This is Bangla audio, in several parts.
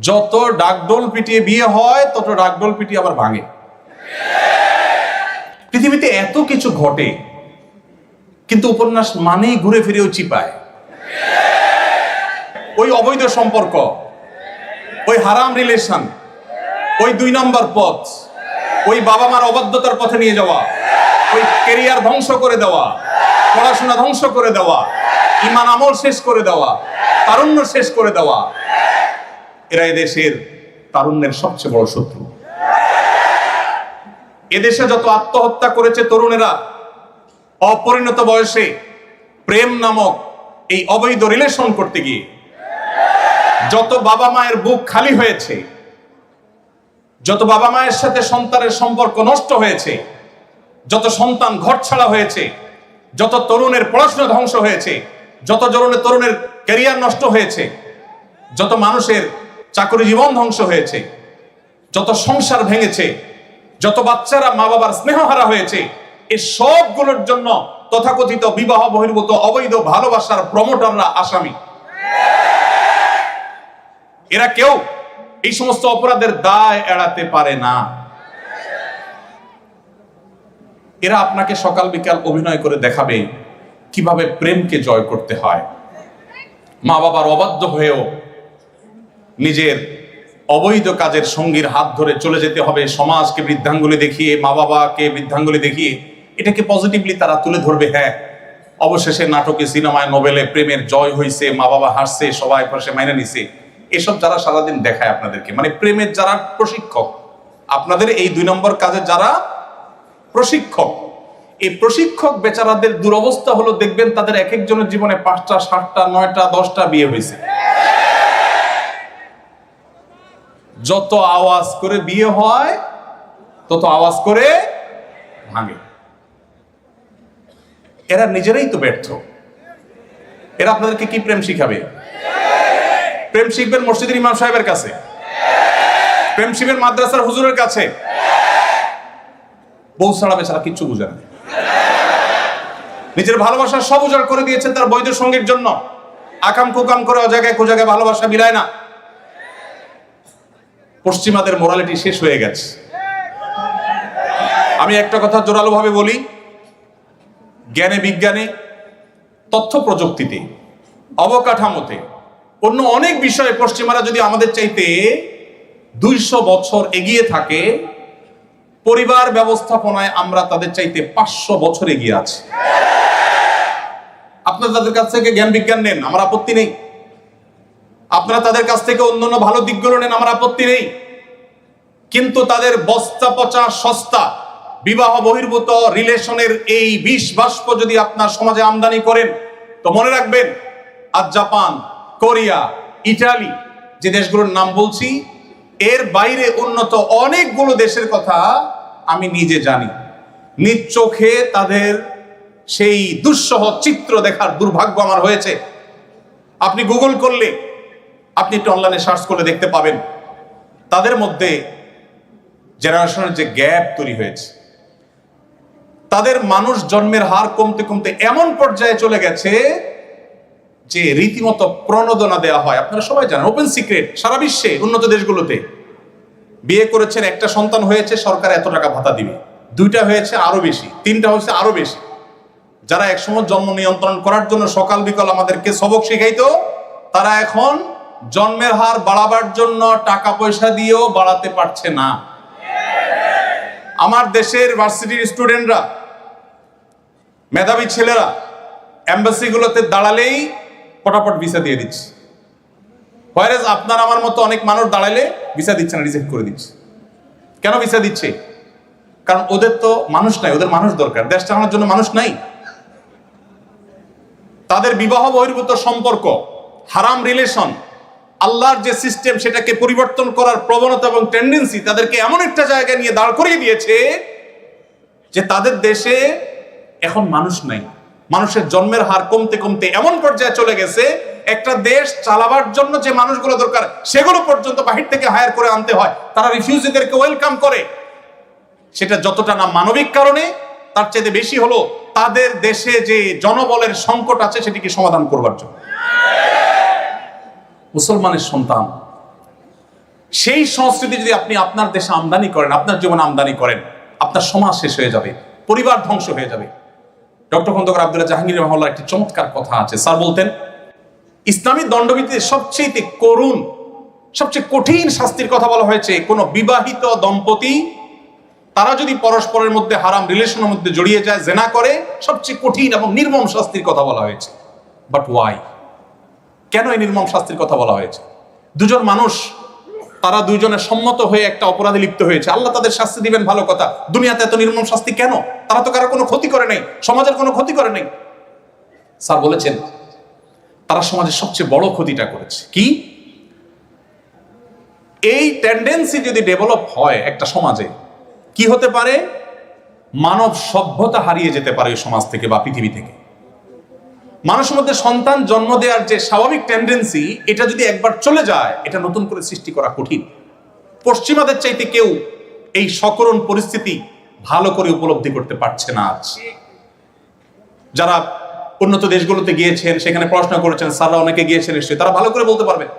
যত ডাকডোল পিটিয়ে বিয়ে হয় তত ডাকডোল পিটিয়ে আবার ভাঙে। পৃথিবীতে এত কিছু ঘটে, কিন্তু উপন্যাস মানেই ঘুরে ফিরেও চিপায়। ওই অবৈধ সম্পর্ক, ওই হারাম রিলেশন, ওই 2 নম্বর পথ, ওই বাবা মার অবাধ্যতার পথে নিয়ে যাওয়া, ওই ক্যারিয়ার ধ্বংস করে দেওয়া, পড়াশোনা ধ্বংস করে দেওয়া, ঈমান আমল শেষ করে দেওয়া, তারুণ্য শেষ করে দেওয়া, এরা এদেশের তারুণ্যের সবচেয়ে বড় শত্রু। এদেশে যত আত্মহত্যা করেছে তরুণেরা অপরিণত বয়সে প্রেম নামক এই অবৈধ রিলেশন করতে গিয়ে, যত বাবা মায়ের বুক খালি হয়েছে, যত বাবা মায়ের সাথে সন্তানের সম্পর্ক নষ্ট হয়েছে, যত সন্তান ঘরছাড়া হয়েছে, যত তরুণের পড়াশোনা ধ্বংস হয়েছে, যত তরুণের ক্যারিয়ার নষ্ট হয়েছে, যত মানুষের চাকরি জীবন ধ্বংস হয়েছে, যত সংসার ভেঙেছে, যত বাচ্চারা মা বাবার স্নেহহারা হয়েছে, এই সবগুলোর জন্য তথাকথিত বিবাহ বহির্ভূত অবৈধ ভালোবাসার প্রমোটাররা আসামি। এরা কেউ এই সমস্ত অপরাধের দায় এড়াতে পারে না। এরা আপনাকে সকাল বিকাল অভিনয় করে দেখাবে কিভাবে প্রেমকে জয় করতে হয়। মা বাবার অবাধ্য হয়েও নিজের অবৈধ কাজের সঙ্গীর হাত ধরে চলে যেতে হবে, সমাজকে বৃদ্ধাঙ্গুলি দেখিয়ে, মা বাবাকে বৃদ্ধাঙ্গুলি দেখিয়ে এটাকে পজিটিভলি তারা তুলে ধরবে। হ্যাঁ, অবশেষে নাটকে, সিনেমায়, নোবেলে প্রেমের জয় হয়েছে, মা বাবা হাসছে, সবাই পাশে মাইনে নিছে। এসব যারা সারাদিন দেখায় আপনাদেরকে, মানে প্রেমের যারা প্রশিক্ষক, আপনাদের এই 2 নম্বর কাজে যারা প্রশিক্ষক, এই প্রশিক্ষক বেচারাদের দুরবস্থা হলো, দেখবেন তাদের এক একজনের জীবনে 5টা, 7টা, 9টা, 10টা বিয়ে হয়েছে। যত আওয়াজ করে বিয়ে হয় তত আওয়াজ করে ভাঙে। এরা নিজেরাই তো ব্যর্থ। এরা আপনাদেরকে কি প্রেম শিখাবে? প্রেম শিখবেন মসজিদের ইমাম সাহেবের কাছে, প্রেম শিখবেন মাদ্রাসার হুজুরের কাছে। বউ ছাড়া বেচারা কিচ্ছু বুঝে না। নিজের ভালোবাসা সব উজাড় করে দিয়েছে তার বৈধ সঙ্গীর জন্য। আকাম কুকাম করে অজায়গায় কুজায়গায় ভালোবাসা বিলায় না। পশ্চিমাদের মোরালিটি শেষ হয়ে গেছে। আমি একটা কথা জোরালো ভাবে বলি, জ্ঞানে বিজ্ঞানে, তথ্য প্রযুক্তিতে, অবকাঠামোতে, অন্য অনেক বিষয়ে পশ্চিমারা যদি আমাদের চাইতে 200 বছর এগিয়ে থাকে, পরিবার ব্যবস্থাপনায় আমরা তাদের চাইতে 500 বছর এগিয়ে আছি। আপনারা তাদের কাছ থেকে জ্ঞান বিজ্ঞান নেন, আমার আপত্তি নেই। আপনারা তাদের কাছ থেকে অন্যান্য ভালো দিকগুলো নেন, আমার আপত্তি নেই। কিন্তু তাদের বস্তা পচা সস্তা বিবাহ বহির্ভূত রিলেশনের এই বিষ বাষ্প যদি আপনার সমাজে আমদানি করেন, তো মনে রাখবেন, আজ জাপান, কোরিয়া, ইটালি, যে দেশগুলোর নাম বলছি, এর বাইরে উন্নত অনেকগুলো দেশের কথা আমি নিজে জানি। নিজ চোখে তাদের সেই দুঃসহ চিত্র দেখার দুর্ভাগ্য আমার হয়েছে। আপনি গুগল করলে, আপনি একটু অনলাইনে সার্চ করলে দেখতে পাবেন তাদের মধ্যে জেনারেশনের যে গ্যাপ তৈরি হয়েছে, তাদের মানুষ জন্মের হার কমতে কমতে এমন পর্যায়ে চলে গেছে যে রীতিমতো প্রণোদনা দেওয়া হয়। আপনারা সবাই জানেন, ওপেন সিক্রেট, সারা বিশ্বে উন্নত দেশগুলোতে বিয়ে করেছেন, একটা সন্তান হয়েছে, সরকার এত টাকা ভাতা দিবে, 2টা হয়েছে আরো বেশি, 3টা হয়েছে আরো বেশি। যারা একসময় জন্ম নিয়ন্ত্রণ করার জন্য সকাল বিকাল আমাদেরকে সবক শিখাইতো, তারা এখন জন্মের হার বাড়াবার জন্য টাকা পয়সা দিয়েও বাড়াতে পারছে না। আমার দেশের ভার্সিটির স্টুডেন্টরা, মেধাবী ছেলেরা এম্বাসিগুলোতে দাঁড়ালেই পটাপট ভিসা দিয়ে দিচ্ছে। হোয়ারেজ আপনার আমার মতো অনেক মানুষ দাঁড়ালে ভিসা দিচ্ছে না, রিজেক্ট করে দিচ্ছে। কেন ভিসা দিচ্ছে? কারণ ওদের তো মানুষ নাই, ওদের মানুষ দরকার, দেশ চালানোর জন্য মানুষ নাই। তাদের বিবাহ বহির্ভূত সম্পর্ক, হারাম রিলেশন, আল্লাহর যে সিস্টেম সেটাকে পরিবর্তন করার প্রবণতা এবং টেন্ডেন্সি তাদেরকে এমন একটা জায়গায় নিয়ে দাঁড় করিয়ে দিয়েছে যে তাদের দেশে এখন মানুষ নাই। মানুষের জন্মের হার কমতে কমতে এমন পর্যায়ে চলে গেছে, একটা দেশ চালাবার জন্য যে মানুষগুলো দরকার সেগুলো পর্যন্ত বাহির থেকে হায়ার করে আনতে হয়। তারা রিফিউজিদেরকে ওয়েলকাম করে। সেটা যতটা না মানবিক কারণে, তার চাইতে বেশি হলো তাদের দেশে যে জনবলের সংকট আছে সেটিকে সমাধান করবার জন্য। মুসলমানের সন্তান সেই সংস্কৃতি যদি আপনি আপনার দেশে আমদানি করেন, আপনার জীবনে আমদানি করেন, আপনার সমাজ শেষ হয়ে যাবে, পরিবার ধ্বংস হয়ে যাবে। ডক্টর খন্দকার আব্দুল্লাহ জাহাঙ্গীর রহমাল্লাহ একটি চমৎকার কথা আছে। স্যার বলতেন, ইসলামী দণ্ডবিধিতে সবচেয়ে করুণ, সবচেয়ে কঠিন শাস্তির কথা বলা হয়েছে কোন বিবাহিত দম্পতি তারা যদি পরস্পরের মধ্যে হারাম রিলেশনের মধ্যে জড়িয়ে যায়, জেনা করে, সবচেয়ে কঠিন এবং নির্মম শাস্তির কথা বলা হয়েছে। But why? কেন এই নির্মম শাস্তির কথা বলা হয়েছে? দুজন মানুষ, তারা দুইজনে সম্মত হয়ে একটা অপরাধে লিপ্ত হয়েছে, আল্লাহ তাদের শাস্তি দিবেন, ভালো কথা। দুনিয়াতে এত নির্মম শাস্তি কেন? তারা তো কারো কোনো ক্ষতি করে নাই, সমাজের কোনো ক্ষতি করে নাই। স্যার বলেছেন, তারা সমাজের সবচেয়ে বড় ক্ষতিটা করেছে কি? এই টেন্ডেন্সি যদি ডেভেলপ হয় একটা সমাজে, কি হতে পারে? মানব সভ্যতা হারিয়ে যেতে পারে ওই সমাজ থেকে বা পৃথিবী থেকে। মানুষের মধ্যে সন্তান জন্ম দেওয়ার যে স্বাভাবিক টেন্ডেন্সি, এটা যদি একবার চলে যায়, এটা নতুন করে সৃষ্টি করা কঠিন। পশ্চিমাদের চাইতে কেউ এই সকরুণ পরিস্থিতি ভালো করে উপলব্ধি করতে পারছে না আজ। যারা উন্নত দেশগুলোতে গিয়েছেন, সেখানে পড়াশোনা করেছেন, স্যাররা অনেকে গিয়েছেন নিশ্চয়ই, তারা ভালো করে বলতে পারবেন।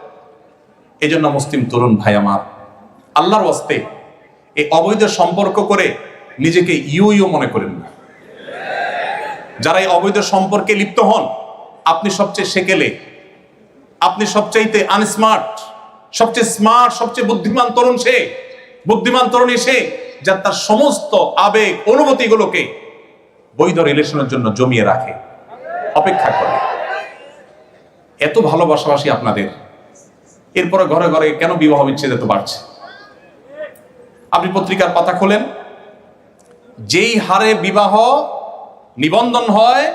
এই জন্য মুসলিম তরুণ ভাই আমার, আল্লাহর ওয়াস্তে এই অবৈধ সম্পর্ক করে নিজেকে ইউ মনে করেন না। যারা এই অবৈধ সম্পর্কে লিপ্ত হন, আপনি সবচেয়ে সেকেলে, আপনি সবচাইতে আনস্মার্ট, সবচেয়ে স্মার্ট, সবচেয়ে বুদ্ধিমান তরুণ সে, বুদ্ধিমান তরুণী সে, যার তার সমস্ত আবেগ অনুভূতিগুলোকে বৈধ রিলেশনের জন্য জমিয়ে রাখে, অপেক্ষা করে। এত ভালোবাসাবাসি আপনাদের, এরপরে ঘরে ঘরে কেন বিবাহ বিচ্ছেদ এত বাড়ছে? আপনি পত্রিকার পাতা খোলেন, যেই হারে বিবাহ নিবন্ধন হয়,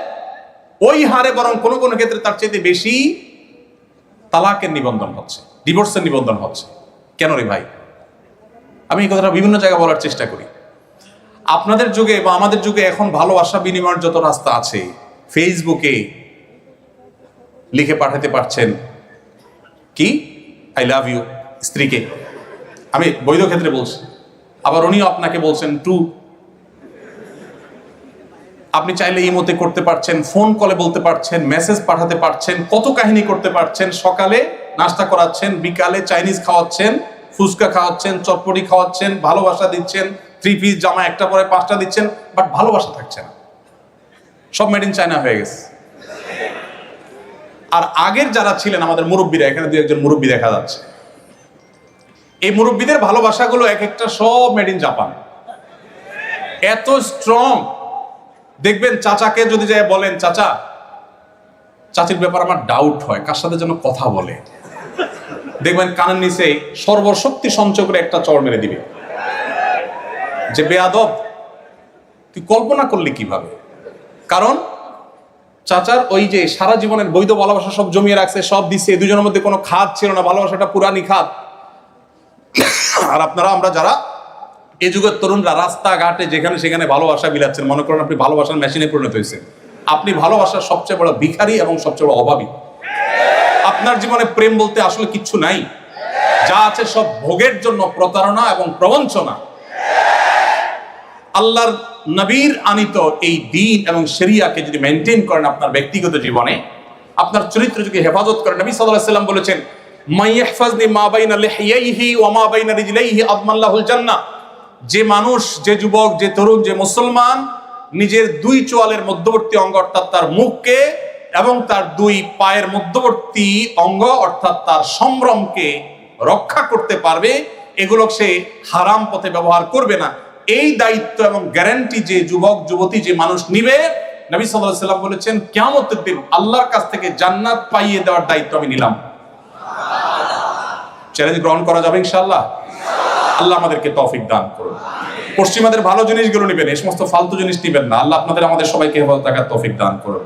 ওই হারে বরং কোনো কোনো ক্ষেত্রে তার চাইতে বেশি তালাকের নিবন্ধন হচ্ছে, ডিভোর্সের নিবন্ধন হচ্ছে। কেন রে ভাই? আমি এই কথাটা বিভিন্ন জায়গায় বলার চেষ্টা করি। আপনাদের যুগে বা আমাদের যুগে এখন ভালোবাসা বিনিময়ের যত রাস্তা আছে, ফেসবুকে লিখে পাঠাতে পারছেন কি আই লাভ ইউ স্ত্রীকে, আমি বৈধ ক্ষেত্রে বলছি, আবার উনিও আপনাকে বলছেন টু। আপনি চাইলে ইমোতে করতে পারছেন, ফোন কলে বলতে পারছেন, মেসেজ পাঠাতে পারছেন, কত কাহিনী করতে পারছেন। সকালে নাস্তা করাচ্ছেন, বিকালে চাইনিজ খাওয়াচ্ছেন, ফুচকা খাওয়াচ্ছেন, চটপটি খাওয়াচ্ছেন, ভালোবাসা দিচ্ছেন, 3 পিস জামা একটা পরে 5টা দিচ্ছেন, বাট ভালোবাসা থাকছে না। সব মেড ইন চায়না হয়ে গেছে। আর আগের যারা ছিলেন আমাদের মুরব্বীরা, এখানে 2-1 মুরব্বী দেখা যাচ্ছে, এই মুরব্বীদের ভালোবাসাগুলো এক একটা সব মেড ইন জাপান, এত স্ট্রং। দেখবেন চাচাকে যদি যায় বলেন, চাচা, চাচির ব্যাপার আমার ডাউট হয়, কার সাথে যেন কথা বলে, দেখবেন কানের নিচে সর্বশক্তি সঞ্চয় করে একটা চড় মেরে দিবে যে বেয়াদব, তুই কল্পনা করলি কিভাবে? কারণ চাচার ওই যে সারা জীবনের বৈধ ভালোবাসা সব জমিয়ে রাখছে, সব দিচ্ছে, এই দুজনের মধ্যে কোনো খাত ছিল না, ভালোবাসাটা পুরানি খাত। আর আপনারা, আমরা যারা এই যুগের তরুণরা রাস্তাঘাটে যেখানে সেখানে ভালোবাসা বিলাচ্ছেন, মনে করেন আপনি ভালোবাসার মেশিনে পরিণত হয়েছেন। আপনি ভালোবাসার সবচেয়ে বড় ভিখারি এবং সবচেয়ে বড় অভাবী। আপনার জীবনে প্রেম বলতে আসলে কিচ্ছু নাই, যা আছে সব ভোগের জন্য প্রতারণা এবং প্রবঞ্চনা। আল্লাহর নবীর আনিত এই দ্বীন এবং শরিয়াকে যদি মেনটেন করেন আপনার ব্যক্তিগত জীবনে, আপনার চরিত্র যদি হেফাজত করেন, নবী সাল্লাল্লাহু আলাইহি ওয়াসাল্লাম বলেছেন, মাইয়াহফাজনি মা বাইনা লিহিয়াইহি ওয়া মা বাইনা রিজলাইহি আযমাল্লাহুল জান্নাহ। যে মানুষ, যে যুবক, যে তরুণ, যে মুসলমান নিজের 2 চোয়ালের মধ্যবর্তী অঙ্গ অর্থাৎ তার মুখকে এবং তার 2 পায়ের মধ্যবর্তী অঙ্গ অর্থাৎ তার সম্ভ্রমকে রক্ষা করতে পারবে, এগুলো সে হারাম পথে ব্যবহার করবে না, এই দায়িত্ব এবং গ্যারান্টি যে যুবক যুবতী, যে মানুষ নিবে, নবী সাল্লাল্লাহু আলাইহি ওয়াসাল্লাম বলেছেন, কিয়ামতের দিন আল্লাহর কাছ থেকে জান্নাত পাইয়ে দেওয়ার দায়িত্ব আমি নিলাম। চ্যালেঞ্জ গ্রহণ করা যাবে ইনশাআল্লাহ। আল্লাহ আমাদেরকে তৌফিক দান করুন। পশ্চিমাদের ভালো জিনিসগুলো নেবেন, এই সমস্ত ফালতু জিনিস নেবেন না। আল্লাহ আপনাদের আমাদের সবাইকে হেফাজত রাখার তৌফিক দান করুন।